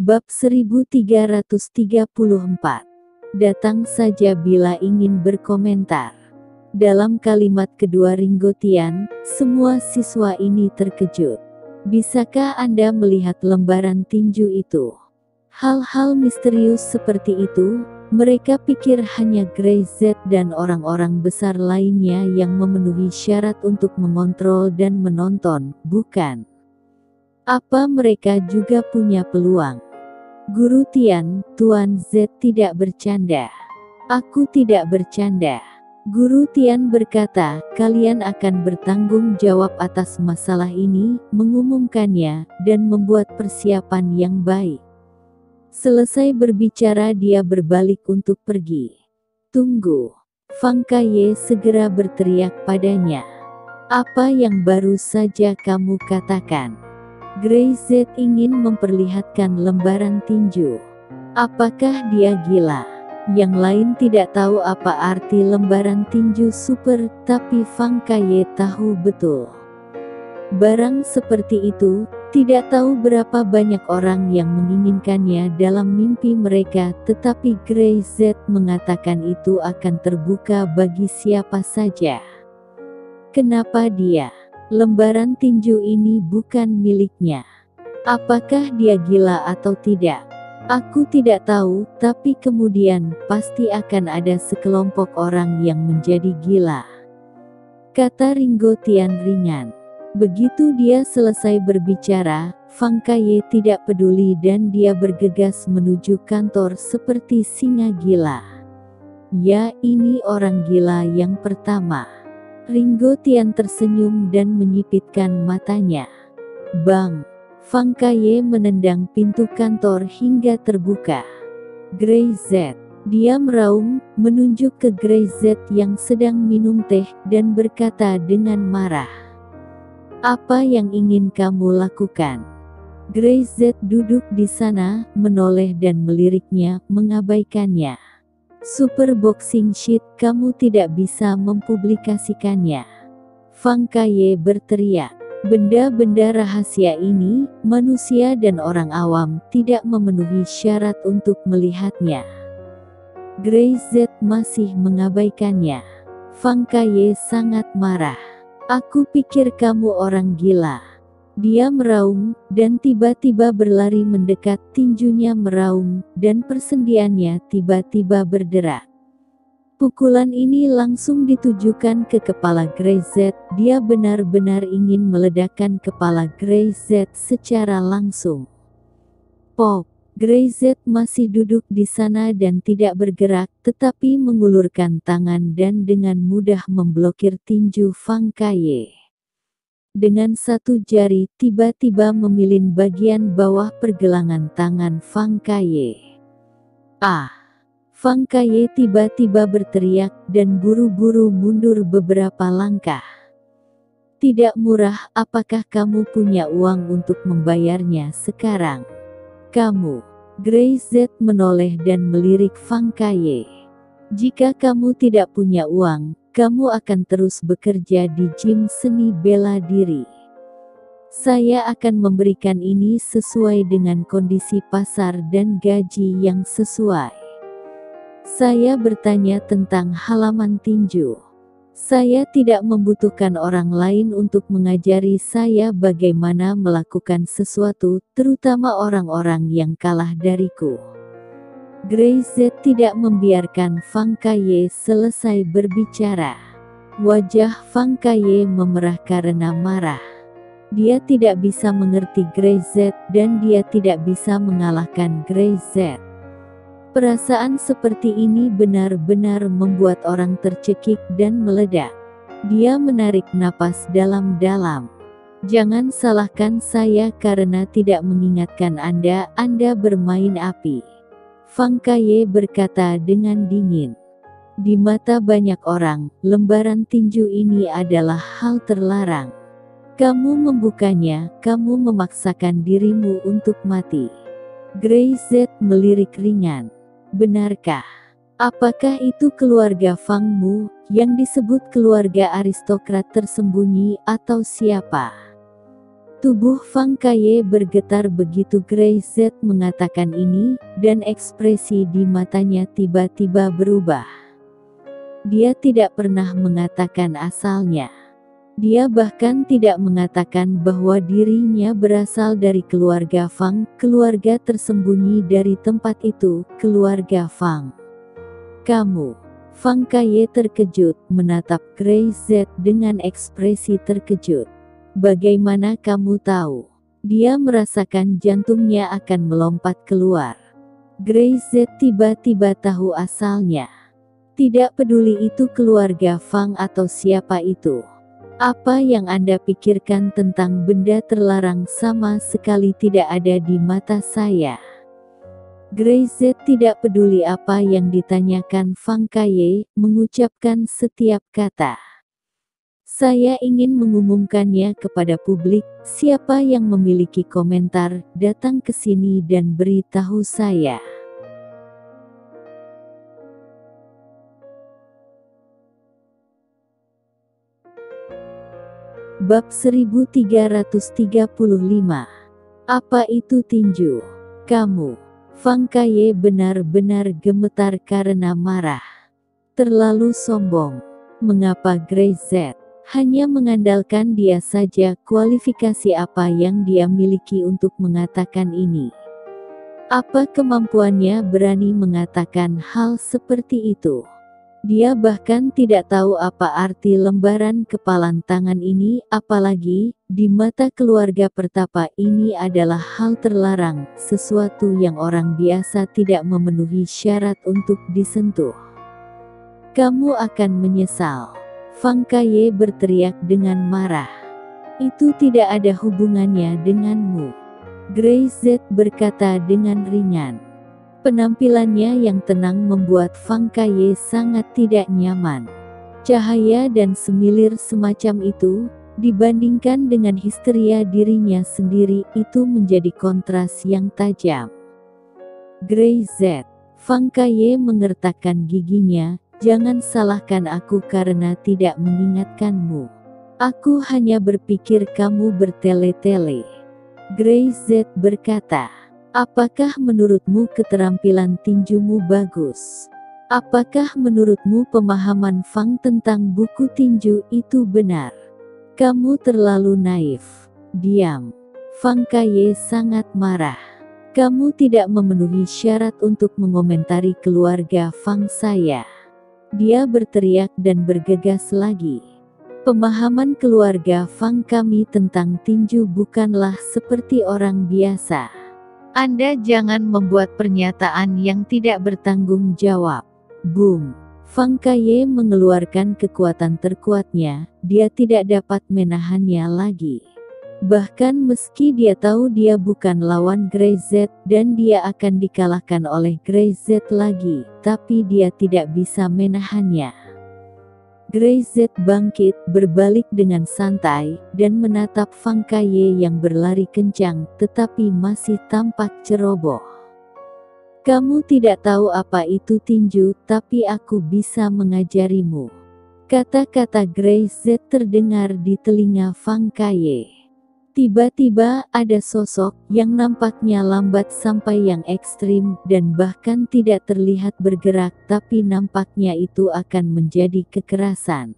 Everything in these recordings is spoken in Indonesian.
Bab 1334. Datang saja bila ingin berkomentar. Dalam kalimat kedua Ringo Tian, semua siswa ini terkejut. Bisakah Anda melihat lembaran tinju itu? Hal-hal misterius seperti itu, mereka pikir hanya Grey Z dan orang-orang besar lainnya yang memenuhi syarat untuk mengontrol dan menonton, bukan? Apa mereka juga punya peluang? Guru Tian, Tuan Z tidak bercanda. Aku tidak bercanda. Guru Tian berkata, kalian akan bertanggung jawab atas masalah ini, mengumumkannya, dan membuat persiapan yang baik. Selesai berbicara dia berbalik untuk pergi. Tunggu. Fang Kaye segera berteriak padanya. Apa yang baru saja kamu katakan? Grey Z ingin memperlihatkan lembaran tinju. Apakah dia gila? Yang lain tidak tahu apa arti lembaran tinju super, tapi Fang Kaye tahu betul. Barang seperti itu, tidak tahu berapa banyak orang yang menginginkannya dalam mimpi mereka, tetapi Grey Z mengatakan itu akan terbuka bagi siapa saja. Kenapa dia? Lembaran tinju ini bukan miliknya. Apakah dia gila atau tidak? Aku tidak tahu, tapi kemudian pasti akan ada sekelompok orang yang menjadi gila, kata Ringo Tian ringan. Begitu dia selesai berbicara, Fang Kaye tidak peduli dan dia bergegas menuju kantor seperti singa gila. Ya, ini orang gila yang pertama. Ringo Tian tersenyum dan menyipitkan matanya. Bang! Fang Kaye menendang pintu kantor hingga terbuka. Grey Z. Dia meraung, menunjuk ke Grey Z yang sedang minum teh, dan berkata dengan marah. Apa yang ingin kamu lakukan? Grey Z duduk di sana, menoleh dan meliriknya, mengabaikannya. Super Boxing Sheet, kamu tidak bisa mempublikasikannya. Fang Kaye berteriak. Benda-benda rahasia ini, manusia dan orang awam tidak memenuhi syarat untuk melihatnya. Grey Z masih mengabaikannya. Fang Kaye sangat marah. Aku pikir kamu orang gila. Dia meraung, dan tiba-tiba berlari mendekat, tinjunya meraung, dan persendiannya tiba-tiba berderak. Pukulan ini langsung ditujukan ke kepala Grey Z, dia benar-benar ingin meledakkan kepala Grey Z secara langsung. Pop! Grey Z masih duduk di sana dan tidak bergerak, tetapi mengulurkan tangan dan dengan mudah memblokir tinju Fang Kaye. Dengan satu jari tiba-tiba memilin bagian bawah pergelangan tangan Fang Kaye. Ah! Fang Kaye tiba-tiba berteriak dan buru-buru mundur beberapa langkah. Tidak murah, apakah kamu punya uang untuk membayarnya sekarang? Kamu. Grey Z menoleh dan melirik Fang Kaye. Jika kamu tidak punya uang, kamu akan terus bekerja di gym seni bela diri. Saya akan memberikan ini sesuai dengan kondisi pasar dan gaji yang sesuai. Saya bertanya tentang halaman tinju. Saya tidak membutuhkan orang lain untuk mengajari saya bagaimana melakukan sesuatu, terutama orang-orang yang kalah dariku. Grey Z tidak membiarkan Fang Kaye selesai berbicara. Wajah Fang Kaye memerah karena marah. Dia tidak bisa mengerti Grey Z dan dia tidak bisa mengalahkan Grey Z. Perasaan seperti ini benar-benar membuat orang tercekik dan meledak. Dia menarik napas dalam-dalam. Jangan salahkan saya karena tidak mengingatkan Anda bermain api. Fang Kaye berkata dengan dingin. Di mata banyak orang, lembaran tinju ini adalah hal terlarang. Kamu membukanya, kamu memaksakan dirimu untuk mati. Grey Z melirik ringan. Benarkah? Apakah itu keluarga Fang Mu, yang disebut keluarga aristokrat tersembunyi, atau siapa? Tubuh Fang Kaye bergetar begitu Grey Z mengatakan ini, dan ekspresi di matanya tiba-tiba berubah. Dia tidak pernah mengatakan asalnya. Dia bahkan tidak mengatakan bahwa dirinya berasal dari keluarga Fang, keluarga tersembunyi dari tempat itu, keluarga Fang. Kamu, Fang Kaye terkejut, menatap Grey Z dengan ekspresi terkejut. Bagaimana kamu tahu? Dia merasakan jantungnya akan melompat keluar. Grey Z tiba-tiba tahu asalnya. Tidak peduli itu keluarga Fang atau siapa itu. Apa yang Anda pikirkan tentang benda terlarang sama sekali tidak ada di mata saya. Grey Z tidak peduli apa yang ditanyakan Fang Kaye, mengucapkan setiap kata. Saya ingin mengumumkannya kepada publik, siapa yang memiliki komentar, datang ke sini dan beritahu saya. Bab 1335. Apa itu tinju? Kamu, Fang Kaye benar-benar gemetar karena marah. Terlalu sombong. Mengapa Grey Z hanya mengandalkan dia saja? Kualifikasi apa yang dia miliki untuk mengatakan ini? Apa kemampuannya berani mengatakan hal seperti itu? Dia bahkan tidak tahu apa arti lembaran kepalan tangan ini, apalagi di mata keluarga pertapa ini adalah hal terlarang, sesuatu yang orang biasa tidak memenuhi syarat untuk disentuh. Kamu akan menyesal. Fang Kaye berteriak dengan marah. Itu tidak ada hubungannya denganmu. Grey Z berkata dengan ringan. Penampilannya yang tenang membuat Fang Kaye sangat tidak nyaman. Cahaya dan semilir semacam itu, dibandingkan dengan histeria dirinya sendiri, itu menjadi kontras yang tajam. Grey Z, Fang Kaye mengertakkan giginya. Jangan salahkan aku karena tidak mengingatkanmu. Aku hanya berpikir kamu bertele-tele. Grey Z berkata, apakah menurutmu keterampilan tinjumu bagus? Apakah menurutmu pemahaman Fang tentang buku tinju itu benar? Kamu terlalu naif. Diam. Fang Kaye sangat marah. Kamu tidak memenuhi syarat untuk mengomentari keluarga Fang saya. Dia berteriak dan bergegas lagi. Pemahaman keluarga Fang kami tentang tinju bukanlah seperti orang biasa. Anda jangan membuat pernyataan yang tidak bertanggung jawab. Boom. Fang Kaye mengeluarkan kekuatan terkuatnya, dia tidak dapat menahannya lagi. Bahkan meski dia tahu dia bukan lawan Grey Z dan dia akan dikalahkan oleh Grey Z lagi, tapi dia tidak bisa menahannya. Grey Z bangkit, berbalik dengan santai, dan menatap Fang Kaye yang berlari kencang, tetapi masih tampak ceroboh. Kamu tidak tahu apa itu tinju, tapi aku bisa mengajarimu. Kata-kata Grey Z terdengar di telinga Fang Kaye. Tiba-tiba ada sosok yang nampaknya lambat sampai yang ekstrim dan bahkan tidak terlihat bergerak, tapi nampaknya itu akan menjadi kekerasan.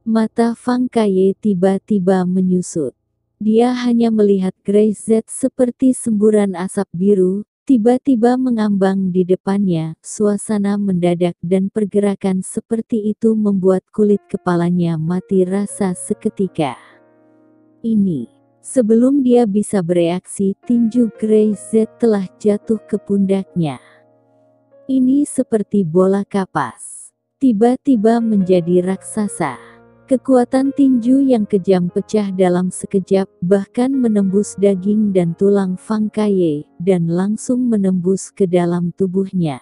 Mata Fang Kaye tiba-tiba menyusut. Dia hanya melihat Grey Z seperti semburan asap biru, tiba-tiba mengambang di depannya. Suasana mendadak dan pergerakan seperti itu membuat kulit kepalanya mati rasa seketika. Ini. Sebelum dia bisa bereaksi, tinju Grey Z telah jatuh ke pundaknya. Ini seperti bola kapas. Tiba-tiba menjadi raksasa. Kekuatan tinju yang kejam pecah dalam sekejap, bahkan menembus daging dan tulang Fang Kaye, dan langsung menembus ke dalam tubuhnya.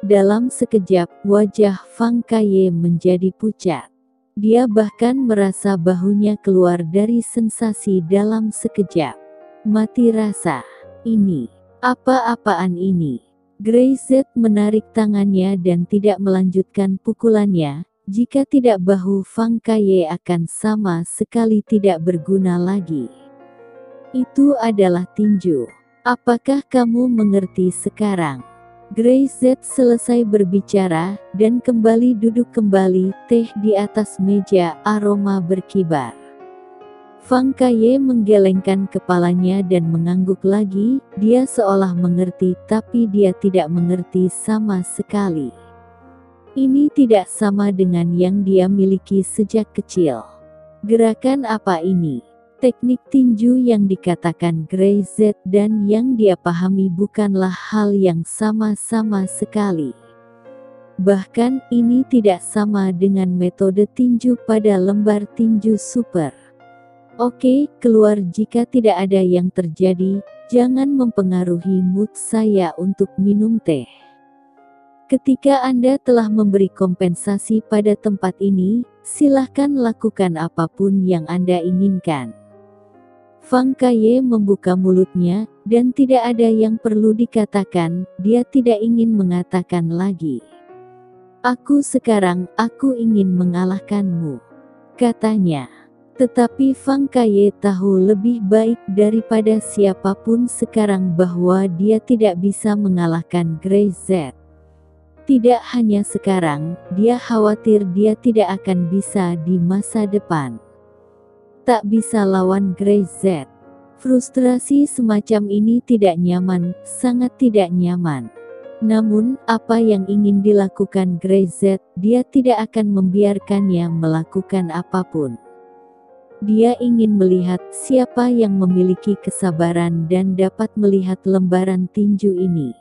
Dalam sekejap, wajah Fang Kaye menjadi pucat. Dia bahkan merasa bahunya keluar dari sensasi dalam sekejap. Mati rasa. Ini. Apa-apaan ini? Grey Z menarik tangannya dan tidak melanjutkan pukulannya. Jika tidak bahu Fang Kaye akan sama sekali tidak berguna lagi. Itu adalah tinju. Apakah kamu mengerti sekarang? Grey Z selesai berbicara, dan kembali duduk kembali, teh di atas meja, aroma berkibar. Fang Kaye menggelengkan kepalanya dan mengangguk lagi, dia seolah mengerti tapi dia tidak mengerti sama sekali. Ini tidak sama dengan yang dia miliki sejak kecil. Gerakan apa ini? Teknik tinju yang dikatakan Grey Z dan yang dia pahami bukanlah hal yang sama sekali. Bahkan ini tidak sama dengan metode tinju pada lembar tinju super. Oke, keluar jika tidak ada yang terjadi, jangan mempengaruhi mood saya untuk minum teh. Ketika Anda telah memberi kompensasi pada tempat ini, silahkan lakukan apapun yang Anda inginkan. Fang Kaye membuka mulutnya, dan tidak ada yang perlu dikatakan, dia tidak ingin mengatakan lagi. Aku ingin mengalahkanmu, katanya. Tetapi Fang Kaye tahu lebih baik daripada siapapun sekarang bahwa dia tidak bisa mengalahkan Grey Z. Tidak hanya sekarang, dia khawatir dia tidak akan bisa di masa depan. Tak bisa lawan Grey Z. Frustrasi semacam ini tidak nyaman, sangat tidak nyaman. Namun, apa yang ingin dilakukan Grey Z, dia tidak akan membiarkannya melakukan apapun. Dia ingin melihat siapa yang memiliki kesabaran dan dapat melihat lembaran tinju ini.